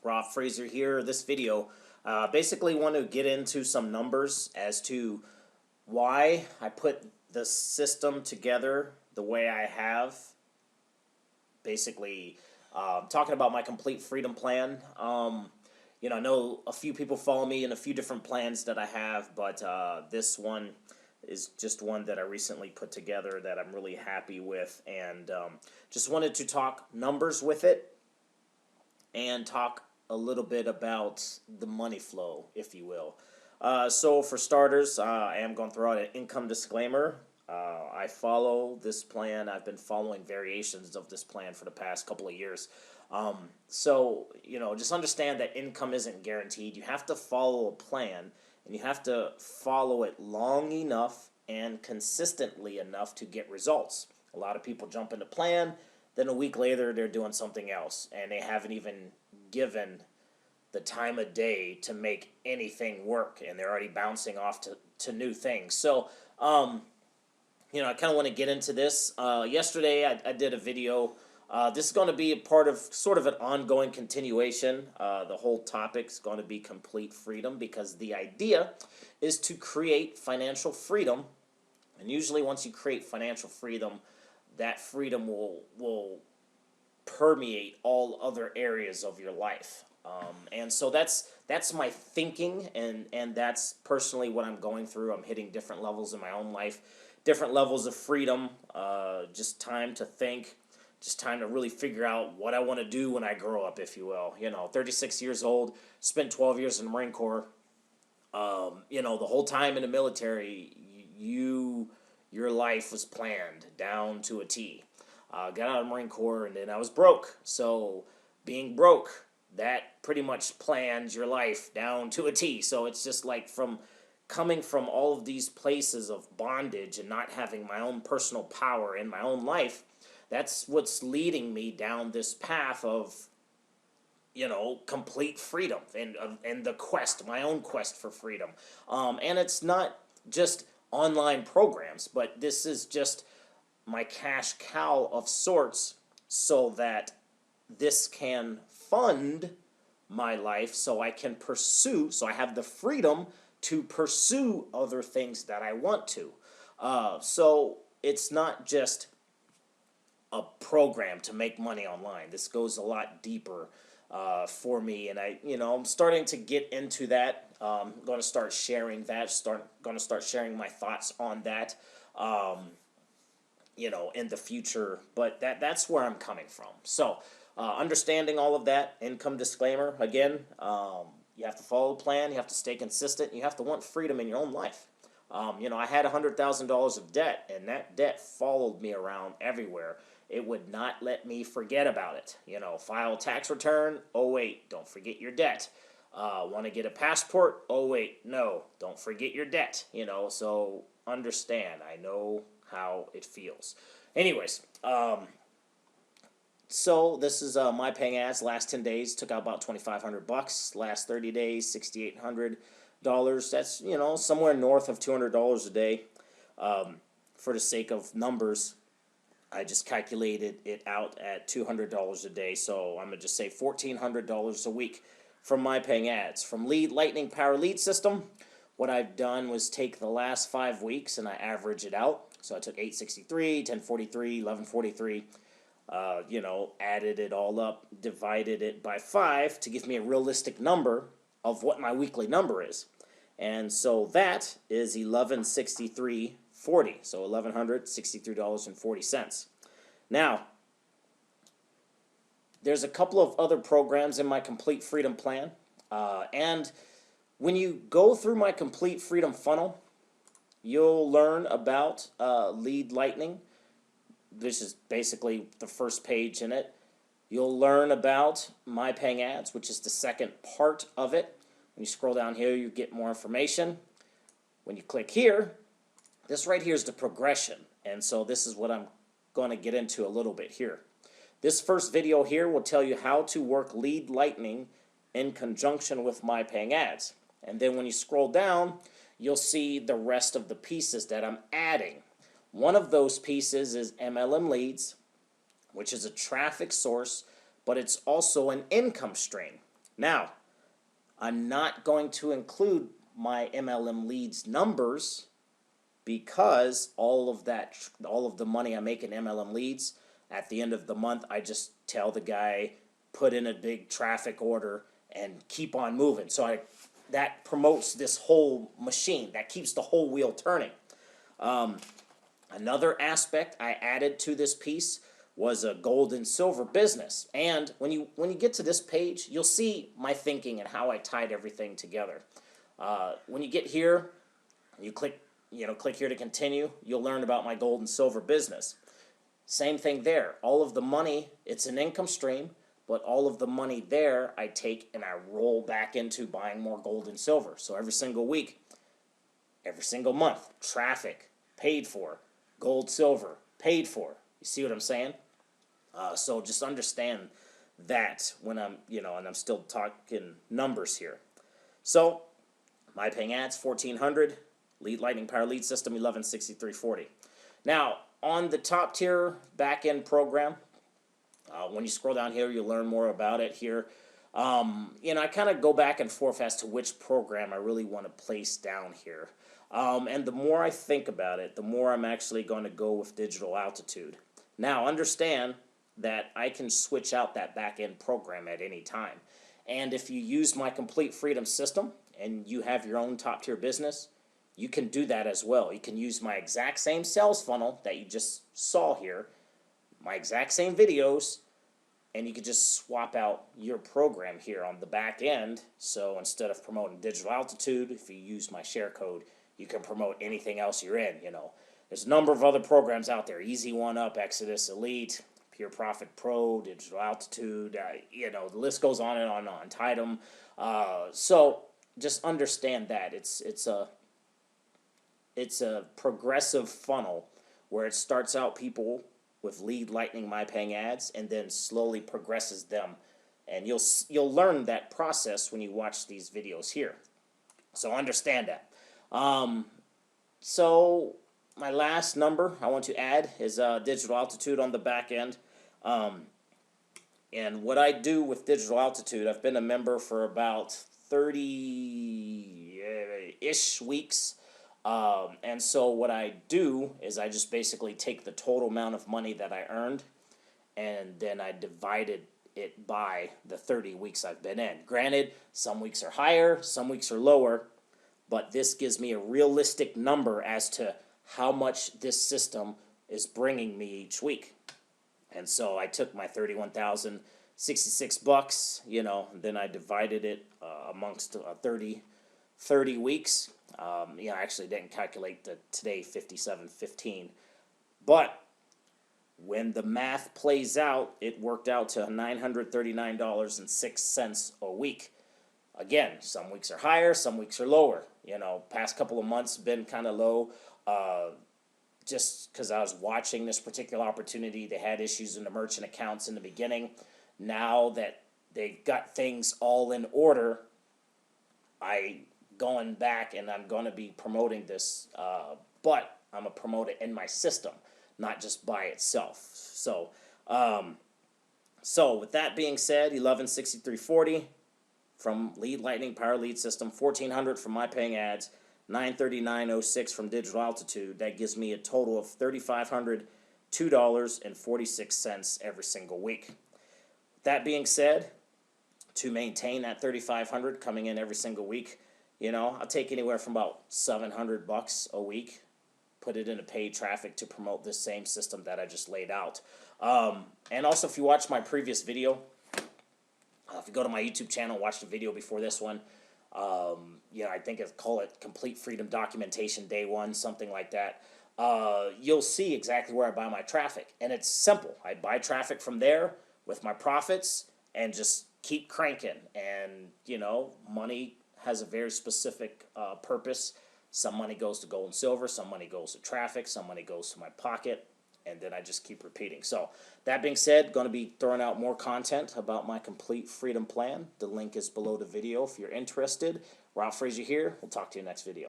Rob Fraser here. This video basically want to get into some numbers as to why I put the system together the way I have. Basically, talking about my complete freedom plan. I know a few people follow me in a few different plans that I have, but this one is just one that I recently put together that I'm really happy with, and just wanted to talk numbers with it and talk a little bit about the money flow, if you will. So for starters, I am going to throw out an income disclaimer. I follow this plan. I've been following variations of this plan for the past couple of years. Just understand that income isn't guaranteed. You have to follow a plan, and you have to follow it long enough and consistently enough to get results. A lot of people jump into plan, then a week later they're doing something else, and they haven't even given the time of day to make anything work, and they're already bouncing off to new things. So, I kind of want to get into this. Yesterday I did a video. This is going to be a part of sort of an ongoing continuation. The whole topic is going to be complete freedom, because the idea is to create financial freedom. And usually once you create financial freedom, that freedom will permeate all other areas of your life. And so that's my thinking, and that's personally what I'm going through. I'm hitting different levels in my own life, different levels of freedom, just time to think, just time to really figure out what I want to do when I grow up, if you will. 36 years old, spent 12 years in the Marine Corps. The whole time in the military, your life was planned down to a T. Got out of the Marine Corps, and then I was broke. So being broke, that pretty much plans your life down to a T. So it's just like coming from all of these places of bondage and not having my own personal power in my own life, that's what's leading me down this path of, complete freedom and the quest, my own quest for freedom. And it's not just online programs, but this is just my cash cow of sorts, so that this can fund my life, so I can pursue, so I have the freedom to pursue other things that I want to. So it's not just a program to make money online. This goes a lot deeper for me, and I'm starting to get into that. I'm going to start sharing that. Going to start sharing my thoughts on that. In the future, but that's where I'm coming from. So, understanding all of that, income disclaimer, again, you have to follow the plan, you have to stay consistent, you have to want freedom in your own life. I had $100,000 of debt, and that debt followed me around everywhere. It would not let me forget about it. File tax return, oh wait, don't forget your debt. Want to get a passport, oh wait, no, don't forget your debt. So understand, I know how it feels. Anyways, so this is my paying ads. Last 10 days took out about $2,500. Last 30 days, $6,800. That's somewhere north of $200 a day. For the sake of numbers, I just calculated it out at $200 a day. So I'm gonna just say $1,400 a week from my paying ads. From Lightning Power Lead System, what I've done was take the last 5 weeks and I average it out. So I took 863, 1043, 1143, added it all up, divided it by 5 to give me a realistic number of what my weekly number is. And so that is $1,163.40. So $1,163.40. Now, there's a couple of other programs in my Complete Freedom Plan. And when you go through my Complete Freedom funnel, you'll learn about Lead Lightning. This is basically the first page in it. You'll learn about My Paying Ads, which is the second part of it. When you scroll down here, you get more information. When you click here, this right here is the progression. And so this is what I'm going to get into a little bit here. This first video here will tell you how to work Lead Lightning in conjunction with My Paying Ads. And then when you scroll down, you'll see the rest of the pieces that I'm adding. One of those pieces is MLM Leads, which is a traffic source, but it's also an income stream. Now, I'm not going to include my MLM leads numbers because all of the money I make in MLM leads, at the end of the month, I just tell the guy, put in a big traffic order and keep on moving. So that promotes this whole machine, that keeps the whole wheel turning. Another aspect I added to this piece was a gold and silver business. And when you get to this page, you'll see my thinking and how I tied everything together. When you get here, you click here to continue. You'll learn about my gold and silver business. Same thing there. All of the money, it's an income stream, but all of the money there I take and I roll back into buying more gold and silver. So every single week, every single month, traffic paid for, gold, silver paid for. You see what I'm saying? So just understand that when I'm, and I'm still talking numbers here. So my paying ads 1400, Lead Lightning Power Lead System 116340. Now on the top tier back end program, when you scroll down here, you'll learn more about it here. I kind of go back and forth as to which program I really want to place down here. And the more I think about it, the more I'm actually going to go with Digital Altitude. Now, understand that I can switch out that back-end program at any time. And if you use my Complete Freedom system and you have your own top-tier business, you can do that as well. You can use my exact same sales funnel that you just saw here, my exact same videos, and you could just swap out your program here on the back end. So instead of promoting Digital Altitude, if you use my share code, you can promote anything else you're in. There's a number of other programs out there: Easy One Up, Exodus Elite, Pure Profit Pro, Digital Altitude. The list goes on and on and on. Titum. So just understand that it's a progressive funnel where it starts out people with Lead Lightning My Paying Ads and then slowly progresses them, and you'll learn that process when you watch these videos here. So understand that. So my last number I want to add is Digital Altitude on the back end. And what I do with Digital Altitude, I've been a member for about 30-ish weeks. And so what I do is I just basically take the total amount of money that I earned, and then I divided it by the 30 weeks I've been in. Granted, some weeks are higher, some weeks are lower, but this gives me a realistic number as to how much this system is bringing me each week. And so I took my $31,066, then I divided it amongst 30 weeks. I actually didn't calculate today 57.15, but when the math plays out, it worked out to $939.06 a week. Again, some weeks are higher, some weeks are lower. Past couple of months been kind of low, just because I was watching this particular opportunity. They had issues in the merchant accounts in the beginning. Now that they got things all in order, going back and I'm going to be promoting this, but I'm going to promote it in my system, not just by itself. So with that being said, 116340 from Lead Lightning Power Lead System, 1400 from My Paying Ads, 939.06 from Digital Altitude. That gives me a total of $3,502.46 every single week. That being said, to maintain that $3,500 coming in every single week, I'll take anywhere from about $700 a week, put it into paid traffic to promote this same system that I just laid out. And also, if you watch my previous video, if you go to my YouTube channel, watch the video before this one, I think I call it Complete Freedom Documentation Day 1, something like that. You'll see exactly where I buy my traffic. And it's simple. I buy traffic from there with my profits and just keep cranking. And, money has a very specific purpose. Some money goes to gold and silver, some money goes to traffic, some money goes to my pocket, and then I just keep repeating. So that being said, going to be throwing out more content about my Complete Freedom Plan. The link is below the video if you're interested. Ralph Frazier here. We'll talk to you next video.